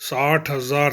60,000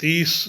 $30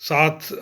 7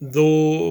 2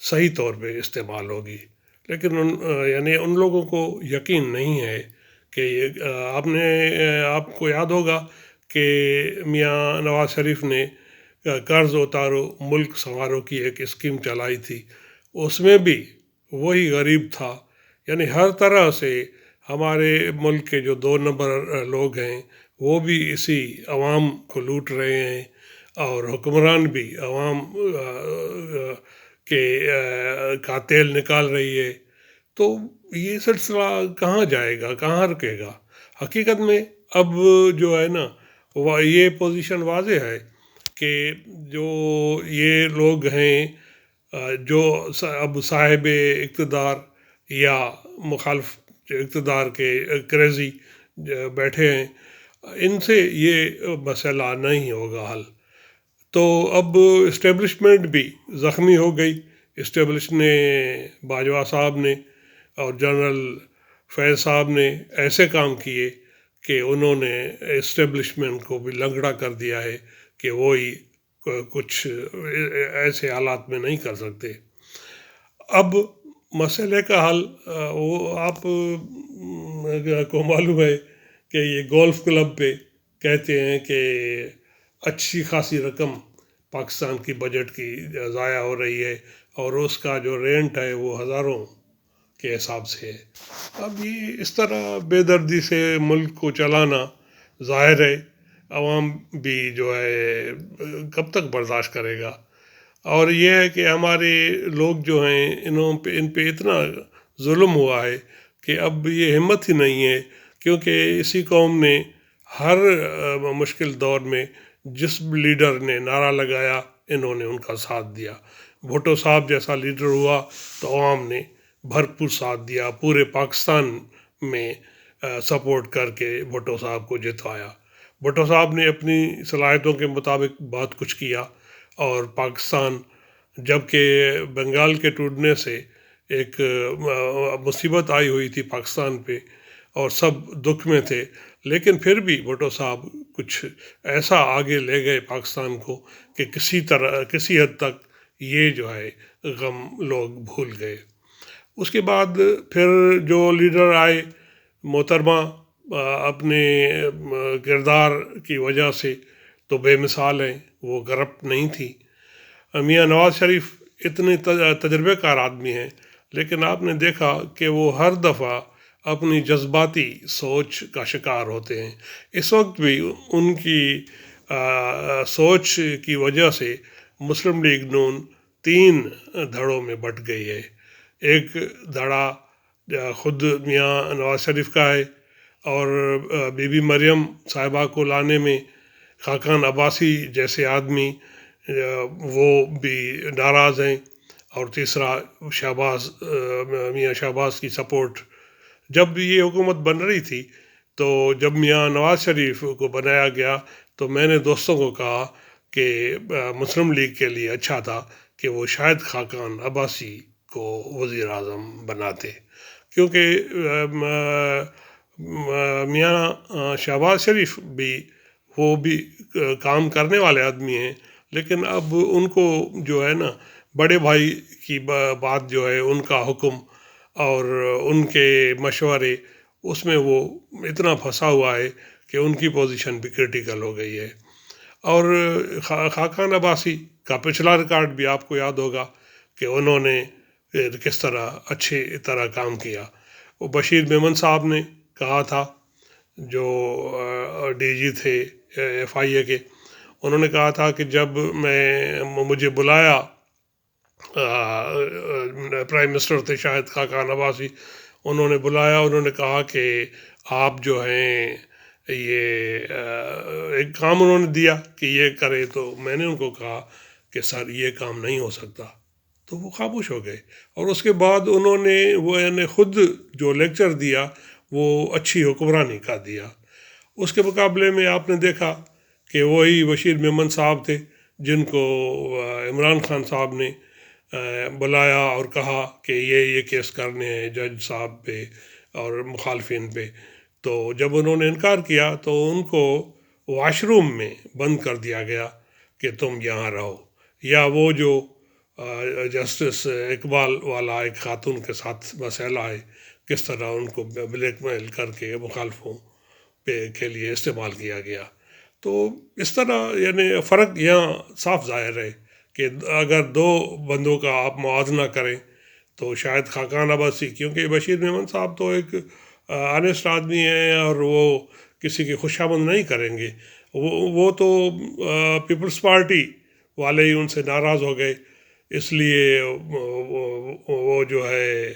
صحیح طور پہ استعمال ہوگی، لیکن یعنی ان لوگوں کو یقین نہیں ہے کہ آپ کو یاد ہوگا کہ میاں نواز شریف نے قرض اتارو ملک سنوارو کی ایک اسکیم چلائی تھی، اس میں بھی وہی غریب تھا، یعنی ہر طرح سے ہمارے ملک کے جو 2 نمبر لوگ ہیں وہ بھی اسی عوام کو لوٹ رہے ہیں، اور حکمران بھی عوام کے کا تیل نکال رہی ہے۔ تو یہ سلسلہ کہاں جائے گا، کہاں رکے گا؟ حقیقت میں اب جو ہے نا یہ پوزیشن واضح ہے کہ جو یہ لوگ ہیں جو اب صاحب اقتدار یا مخالف اقتدار کے کریزی بیٹھے ہیں، ان سے یہ مسئلہ نہیں ہوگا حل۔ تو اب اسٹیبلشمنٹ بھی زخمی ہو گئی، اسٹیبلش نے باجوہ صاحب نے اور جنرل فیض صاحب نے ایسے کام کیے کہ انہوں نے اسٹیبلشمنٹ کو بھی لنگڑا کر دیا ہے کہ وہی کچھ ایسے حالات میں نہیں کر سکتے۔ اب مسئلے کا حل وہ آپ کو معلوم ہے کہ یہ گولف کلب پہ کہتے ہیں کہ اچھی خاصی رقم پاکستان کی بجٹ کی ضائع ہو رہی ہے، اور اس کا جو رینٹ ہے وہ ہزاروں کے حساب سے ہے۔ اب یہ اس طرح بے دردی سے ملک کو چلانا ظاہر ہے عوام بھی جو ہے کب تک برداشت کرے گا، اور یہ ہے کہ ہمارے لوگ جو ہیں ان پہ اتنا ظلم ہوا ہے کہ اب یہ ہمت ہی نہیں ہے، کیونکہ اسی قوم نے ہر مشکل دور میں جس لیڈر نے نعرہ لگایا انہوں نے ان کا ساتھ دیا۔ بھٹو صاحب جیسا لیڈر ہوا تو عوام نے بھرپور ساتھ دیا، پورے پاکستان میں سپورٹ کر کے بھٹو صاحب کو جتوایا۔ بھٹو صاحب نے اپنی صلاحیتوں کے مطابق بہت کچھ کیا، اور پاکستان جب کہ بنگال کے ٹوٹنے سے ایک مصیبت آئی ہوئی تھی پاکستان پہ اور سب دکھ میں تھے، لیکن پھر بھی بھٹو صاحب کچھ ایسا آگے لے گئے پاکستان کو کہ کسی حد تک یہ جو ہے غم لوگ بھول گئے۔ اس کے بعد پھر جو لیڈر آئے محترمہ اپنے کردار کی وجہ سے تو بے مثال ہیں، وہ کرپٹ نہیں تھی۔ میاں نواز شریف اتنے تجربے کار آدمی ہیں، لیکن آپ نے دیکھا کہ وہ ہر دفعہ اپنی جذباتی سوچ کا شکار ہوتے ہیں۔ اس وقت بھی ان کی سوچ کی وجہ سے مسلم لیگ نون 3 دھڑوں میں بٹ گئی ہے۔ ایک دھڑا خود میاں نواز شریف کا ہے، اور بی بی مریم صاحبہ کو لانے میں خاقان عباسی جیسے آدمی وہ بھی ناراض ہیں، اور تیسرا میاں شہباز کی سپورٹ۔ جب یہ حکومت بن رہی تھی تو جب میاں نواز شریف کو بنایا گیا تو میں نے دوستوں کو کہا کہ مسلم لیگ کے لیے اچھا تھا کہ وہ شاید خاقان عباسی کو وزیر اعظم بناتے، کیونکہ میاں شہباز شریف بھی وہ بھی کام کرنے والے آدمی ہیں، لیکن اب ان کو جو ہے نا بڑے بھائی کی بات جو ہے، ان کا حکم اور ان کے مشورے، اس میں وہ اتنا پھنسا ہوا ہے کہ ان کی پوزیشن بھی کرٹیکل ہو گئی ہے۔ اور خاقان عباسی کا پچھلا ریکارڈ بھی آپ کو یاد ہوگا کہ انہوں نے کس طرح اچھی طرح کام کیا۔ وہ بشیر میمن صاحب نے کہا تھا، جو ڈی جی تھے ایف آئی اے کے، انہوں نے کہا تھا کہ جب مجھے بلایا، پرائم منسٹر تھے شاہد خاقان عباسی، انہوں نے بلایا، انہوں نے کہا کہ آپ جو ہیں یہ ایک کام انہوں نے دیا کہ یہ کرے، تو میں نے ان کو کہا کہ سر یہ کام نہیں ہو سکتا، تو وہ خاموش ہو گئے۔ اور اس کے بعد انہوں نے وہ یعنی خود جو لیکچر دیا وہ اچھی حکمرانی کا دیا۔ اس کے مقابلے میں آپ نے دیکھا کہ وہی بشیر میمن صاحب تھے جن کو عمران خان صاحب نے بلایا اور کہا کہ یہ کیس کرنے ہیں جج صاحب پہ اور مخالفین پہ، تو جب انہوں نے انکار کیا تو ان کو واش روم میں بند کر دیا گیا کہ تم یہاں رہو، یا وہ جو جسٹس اقبال والا ایک خاتون کے ساتھ مسئلہ ہے، کس طرح ان کو بلیک میل کر کے مخالفوں کے لیے استعمال کیا گیا۔ تو اس طرح یعنی فرق یہاں صاف ظاہر ہے کہ اگر دو بندوں کا آپ موازنہ کریں تو شاید خاقان عباسی، کیونکہ بشیر میمن صاحب تو ایک آنیسٹ آدمی ہیں اور وہ کسی کی خوشامد نہیں کریں گے، وہ تو پیپلز پارٹی والے ہی ان سے ناراض ہو گئے، اس لیے وہ جو ہے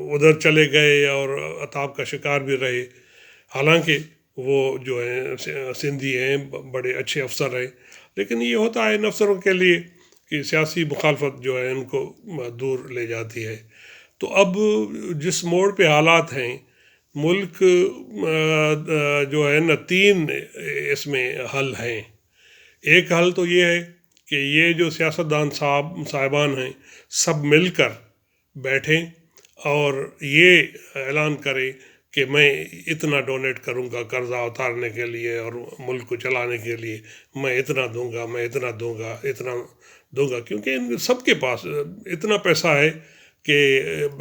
ادھر چلے گئے اور عطاب کا شکار بھی رہے، حالانکہ وہ جو ہیں سندھی ہیں، بڑے اچھے افسر ہیں، لیکن یہ ہوتا ہے ان افسروں کے لیے کہ سیاسی مخالفت جو ہے ان کو دور لے جاتی ہے۔ تو اب جس موڑ پہ حالات ہیں، ملک جو ہے نا تین اس میں حل ہیں۔ ایک حل تو یہ ہے کہ یہ جو سیاستدان صاحبان ہیں سب مل کر بیٹھیں اور یہ اعلان کریں کہ میں اتنا ڈونیٹ کروں گا قرضہ اتارنے کے لیے اور ملک کو چلانے کے لیے، میں اتنا دوں گا، میں اتنا دوں گا، اتنا دوں گا، کیونکہ ان سب کے پاس اتنا پیسہ ہے کہ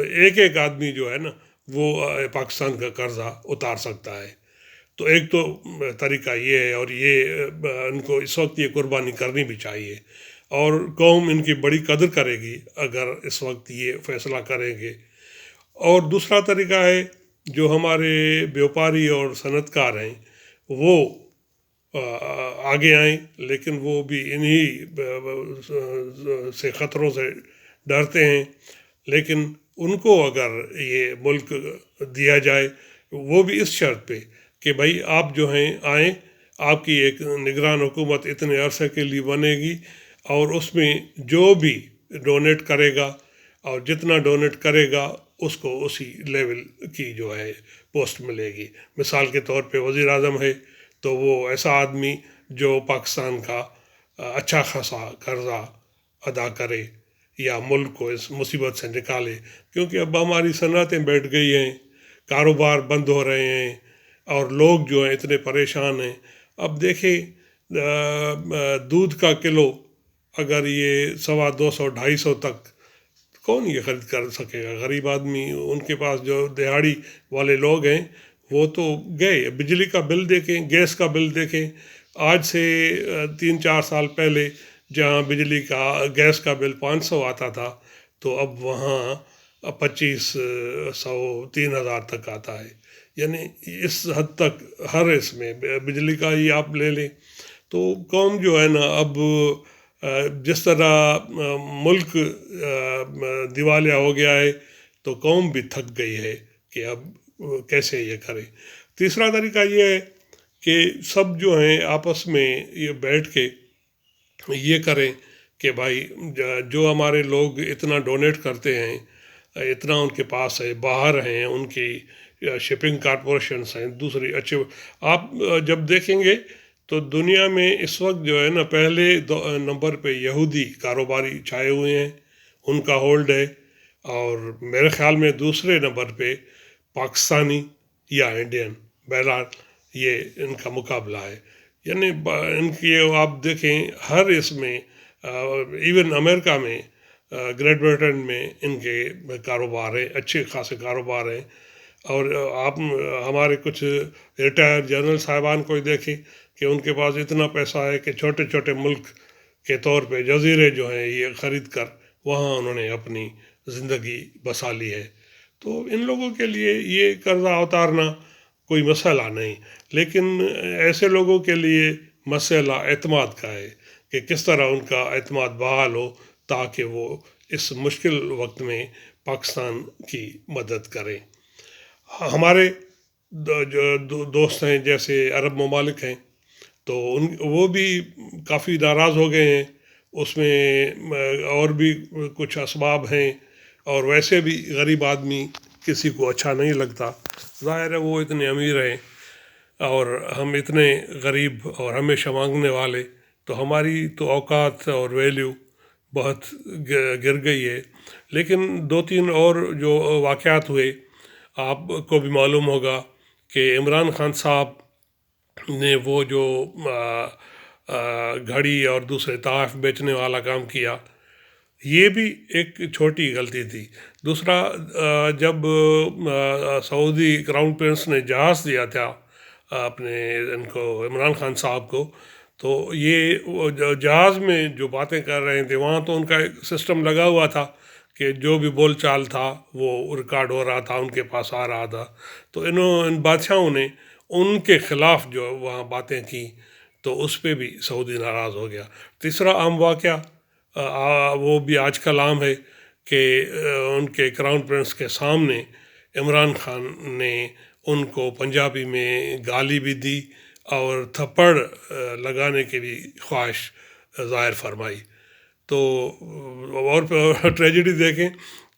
ایک ایک آدمی جو ہے نا وہ پاکستان کا قرضہ اتار سکتا ہے۔ تو ایک تو طریقہ یہ ہے، اور یہ ان کو اس وقت یہ قربانی کرنی بھی چاہیے، اور قوم ان کی بڑی قدر کرے گی اگر اس وقت یہ فیصلہ کریں گے۔ اور دوسرا طریقہ ہے جو ہمارے بیوپاری اور صنعت کار ہیں وہ آگے آئیں، لیکن وہ بھی انہی سے خطروں سے ڈرتے ہیں، لیکن ان کو اگر یہ ملک دیا جائے وہ بھی اس شرط پہ کہ بھائی آپ جو ہیں آئیں، آپ کی ایک نگران حکومت اتنے عرصے کے لیے بنے گی، اور اس میں جو بھی ڈونیٹ کرے گا اور جتنا ڈونیٹ کرے گا اس کو اسی لیول کی جو ہے پوسٹ ملے گی۔ مثال کے طور پہ وزیر اعظم ہے تو وہ ایسا آدمی جو پاکستان کا اچھا خاصا قرضہ ادا کرے یا ملک کو اس مصیبت سے نکالے، کیونکہ اب ہماری صنعتیں بیٹھ گئی ہیں، کاروبار بند ہو رہے ہیں، اور لوگ جو ہیں اتنے پریشان ہیں۔ اب دیکھیں دودھ کا کلو اگر یہ 125 250 تک، کون یہ خرید کر سکے گا؟ غریب آدمی، ان کے پاس جو دیہاڑی والے لوگ ہیں وہ تو گئے۔ بجلی کا بل دیکھیں، گیس کا بل دیکھیں، آج سے 3 4 سال پہلے جہاں بجلی کا گیس کا بل 500 آتا تھا تو اب وہاں 2500 3000 تک آتا ہے، یعنی اس حد تک ہر اس میں بجلی کا ہی آپ لے لیں۔ تو قوم جو ہے نا اب جس طرح ملک دیوالیہ ہو گیا ہے تو قوم بھی تھک گئی ہے کہ اب کیسے یہ کرے۔ تیسرا طریقہ یہ ہے کہ سب جو ہیں آپس میں یہ بیٹھ کے یہ کریں کہ بھائی جو ہمارے لوگ اتنا ڈونیٹ کرتے ہیں، اتنا ان کے پاس ہے، باہر ہیں ان کی شپنگ کارپوریشنس ہیں، دوسری اچھے، آپ جب دیکھیں گے تو دنیا میں اس وقت جو ہے نا پہلے نمبر پہ یہودی کاروباری چھائے ہوئے ہیں، ان کا ہولڈ ہے، اور میرے خیال میں دوسرے نمبر پہ پاکستانی یا انڈین، بہرحال یہ ان کا مقابلہ ہے۔ یعنی ان کی آپ دیکھیں ہر اس میں، ایون امریکہ میں، گریٹ برٹن میں ان کے کاروبار ہیں، اچھے خاصے کاروبار ہیں، اور آپ ہمارے کچھ ریٹائر جنرل صاحبان کو ہی دیکھیں کہ ان کے پاس اتنا پیسہ ہے کہ چھوٹے چھوٹے ملک کے طور پہ جزیرے جو ہیں یہ خرید کر وہاں انہوں نے اپنی زندگی بسا لی ہے۔ تو ان لوگوں کے لیے یہ قرضہ اتارنا کوئی مسئلہ نہیں، لیکن ایسے لوگوں کے لیے مسئلہ اعتماد کا ہے کہ کس طرح ان کا اعتماد بحال ہو تاکہ وہ اس مشکل وقت میں پاکستان کی مدد کریں۔ ہمارے جو دوست ہیں جیسے عرب ممالک ہیں تو وہ بھی کافی ناراض ہو گئے ہیں، اس میں اور بھی کچھ اسباب ہیں، اور ویسے بھی غریب آدمی کسی کو اچھا نہیں لگتا، ظاہر ہے وہ اتنے امیر ہیں اور ہم اتنے غریب اور ہمیشہ مانگنے والے، تو ہماری تو اوقات اور ویلیو بہت گر گئی ہے۔ لیکن 2 3 اور جو واقعات ہوئے آپ کو بھی معلوم ہوگا کہ عمران خان صاحب نے وہ جو گھڑی اور دوسرے تحائف بیچنے والا کام کیا. یہ بھی ایک چھوٹی غلطی تھی. دوسرا، جب سعودی کراؤن پرنس نے جہاز دیا تھا اپنے ان کو عمران خان صاحب کو، تو یہ وہ جہاز میں جو باتیں کر رہے تھے وہاں تو ان کا ایک سسٹم لگا ہوا تھا کہ جو بھی بول چال تھا وہ ریکارڈ ہو رہا تھا، ان کے پاس آ رہا تھا. تو ان بادشاہوں نے ان کے خلاف جو وہاں باتیں کی تو اس پہ بھی سعودی ناراض ہو گیا. تیسرا عام واقعہ وہ بھی آج کل عام ہے کہ ان کے کراؤن پرنس کے سامنے عمران خان نے ان کو پنجابی میں گالی بھی دی اور تھپڑ لگانے کی بھی خواہش ظاہر فرمائی. تو اور ٹریجڈی دیکھیں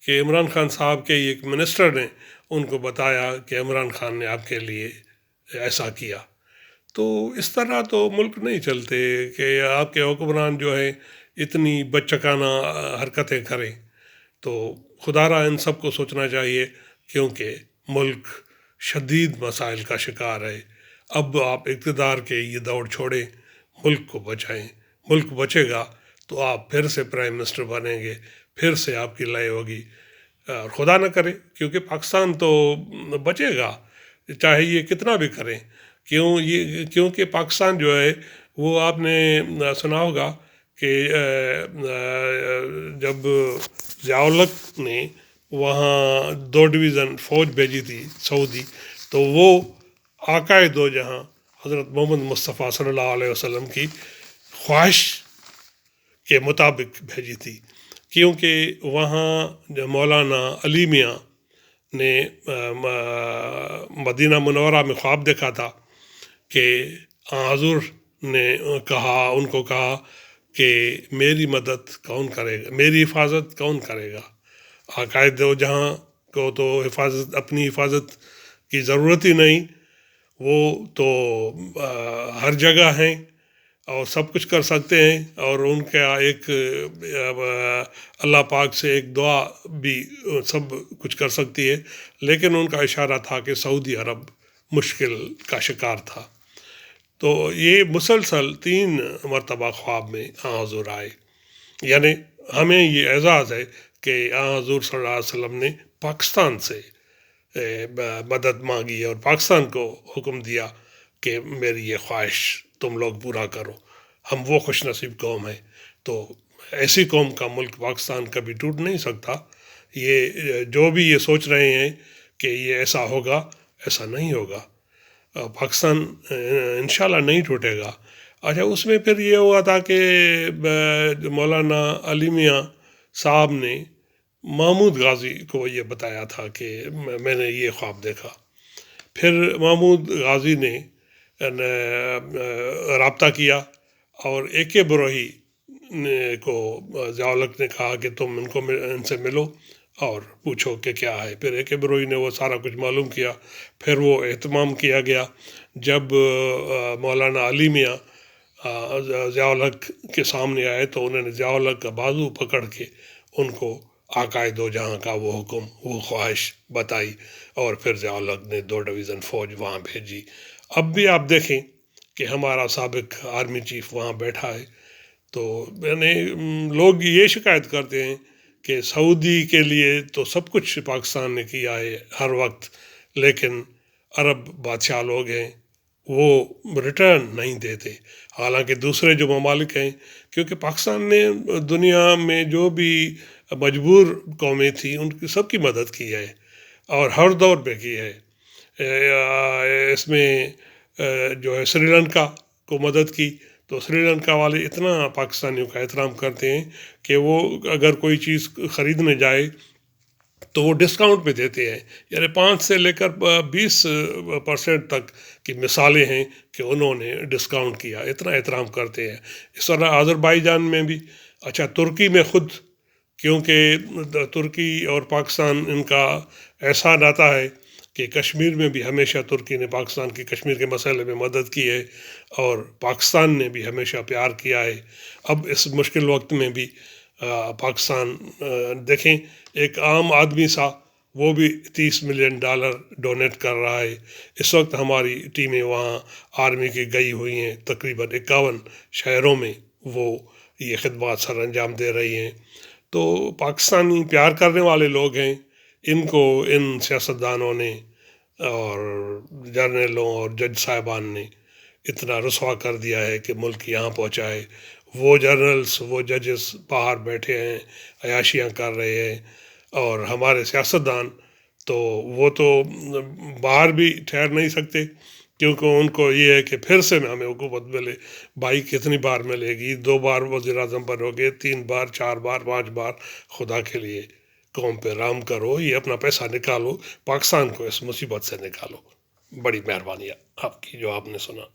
کہ عمران خان صاحب کے ایک منسٹر نے ان کو بتایا کہ عمران خان نے آپ کے لیے ایسا کیا. تو اس طرح تو ملک نہیں چلتے کہ آپ کے حکمران جو ہے اتنی بچکانہ حرکتیں کریں. تو خدا را ان سب کو سوچنا چاہیے، کیونکہ ملک شدید مسائل کا شکار ہے. اب آپ اقتدار کے یہ دوڑ چھوڑیں، ملک کو بچائیں. ملک بچے گا تو آپ پھر سے پرائم منسٹر بنیں گے، پھر سے آپ کی لڑائی ہوگی. اور خدا نہ کرے، کیونکہ پاکستان تو بچے گا چاہے یہ کتنا بھی کریں. کیونکہ پاکستان جو ہے وہ آپ نے سنا ہوگا کہ جب ضیاء الحق نے وہاں 2 ڈویژن فوج بھیجی تھی سعودی، تو وہ آقائے دو جہاں حضرت محمد مصطفیٰ صلی اللہ علیہ وسلم کی خواہش کے مطابق بھیجی تھی. کیونکہ وہاں مولانا علی میاں نے مدینہ منورہ میں خواب دیکھا تھا کہ حضور نے ان کو کہا کہ میری مدد کون کرے گا، میری حفاظت کون کرے گا. عقائد دو جہاں کو تو اپنی حفاظت کی ضرورت ہی نہیں، وہ تو ہر جگہ ہیں اور سب کچھ کر سکتے ہیں. اور ان کا ایک اللہ پاک سے ایک دعا بھی سب کچھ کر سکتی ہے. لیکن ان کا اشارہ تھا کہ سعودی عرب مشکل کا شکار تھا. تو یہ مسلسل 3 مرتبہ خواب میں حضور آئے. یعنی ہمیں یہ اعزاز ہے کہ حضور صلی اللہ علیہ وسلم نے پاکستان سے مدد مانگی اور پاکستان کو حکم دیا کہ میری یہ خواہش تم لوگ پورا کرو. ہم وہ خوش نصیب قوم ہیں. تو ایسی قوم کا ملک پاکستان کبھی ٹوٹ نہیں سکتا. یہ جو بھی یہ سوچ رہے ہیں کہ یہ ایسا ہوگا، ایسا نہیں ہوگا. پاکستان انشاءاللہ نہیں ٹوٹے گا. اچھا، اس میں پھر یہ ہوا تھا کہ مولانا علی میاں صاحب نے محمود غازی کو یہ بتایا تھا کہ میں نے یہ خواب دیکھا. پھر محمود غازی نے رابطہ کیا اور اے کے بروہی کو ضیاء الحق نے کہا کہ تم ان سے ملو اور پوچھو کہ کیا ہے. پھر اے کے بروہی نے وہ سارا کچھ معلوم کیا. پھر وہ اہتمام کیا گیا. جب مولانا علی میاں ضیاء الحق کے سامنے آئے تو انہوں نے ضیاء الحق کا بازو پکڑ کے ان کو آقائے دو جہاں کا وہ حکم، وہ خواہش بتائی. اور پھر ضیاء الحق نے 2 ڈویژن فوج وہاں بھیجی. اب بھی آپ دیکھیں کہ ہمارا سابق آرمی چیف وہاں بیٹھا ہے. تو یعنی لوگ یہ شکایت کرتے ہیں کہ سعودی کے لیے تو سب کچھ پاکستان نے کیا ہے ہر وقت، لیکن عرب بادشاہ لوگ ہیں وہ ریٹرن نہیں دیتے. حالانکہ دوسرے جو ممالک ہیں، کیونکہ پاکستان نے دنیا میں جو بھی مجبور قومیں تھیں ان کی سب کی مدد کی ہے اور ہر دور پہ کی ہے. اس میں جو ہے سری لنکا کو مدد کی، تو سری لنکا والے اتنا پاکستانیوں کا احترام کرتے ہیں کہ وہ اگر کوئی چیز خریدنے جائے تو وہ ڈسکاؤنٹ پہ دیتے ہیں. یعنی 5 سے لے کر 20% تک کی مثالیں ہیں کہ انہوں نے ڈسکاؤنٹ کیا، اتنا احترام کرتے ہیں. اس طرح آذربائیجان میں بھی. اچھا، ترکی میں خود، کیونکہ ترکی اور پاکستان ان کا ایسا ناتا ہے کہ کشمیر میں بھی ہمیشہ ترکی نے پاکستان کی کشمیر کے مسئلے میں مدد کی ہے اور پاکستان نے بھی ہمیشہ پیار کیا ہے. اب اس مشکل وقت میں بھی پاکستان دیکھیں، ایک عام آدمی سا وہ بھی $30 ملین ڈونیٹ کر رہا ہے۔ اس وقت ہماری ٹیمیں وہاں آرمی کی گئی ہوئی ہیں، تقریباً 51 شہروں میں وہ یہ خدمات سر انجام دے رہی ہیں۔ تو پاکستانی پیار کرنے والے لوگ ہیں، ان کو ان سیاستدانوں نے اور جرنلوں اور جج صاحبان نے اتنا رسوا کر دیا ہے کہ ملک یہاں پہنچا ہے۔ وہ جرنلز، وہ ججز باہر بیٹھے ہیں، عیاشیاں کر رہے ہیں، اور ہمارے سیاستدان تو وہ تو باہر بھی ٹھہر نہیں سکتے، کیونکہ ان کو یہ ہے کہ پھر سے ہمیں حکومت ملے۔ بھائی کتنی بار ملے گی؟ 2 بار وزیر اعظم بنو گے، 3 بار، 4 بار، 5 بار؟ خدا کے لیے قوم پہ رحم کرو، یہ اپنا پیسہ نکالو، پاکستان کو اس مصیبت سے نکالو۔ بڑی مہربانی آپ کی جو آپ نے سنا۔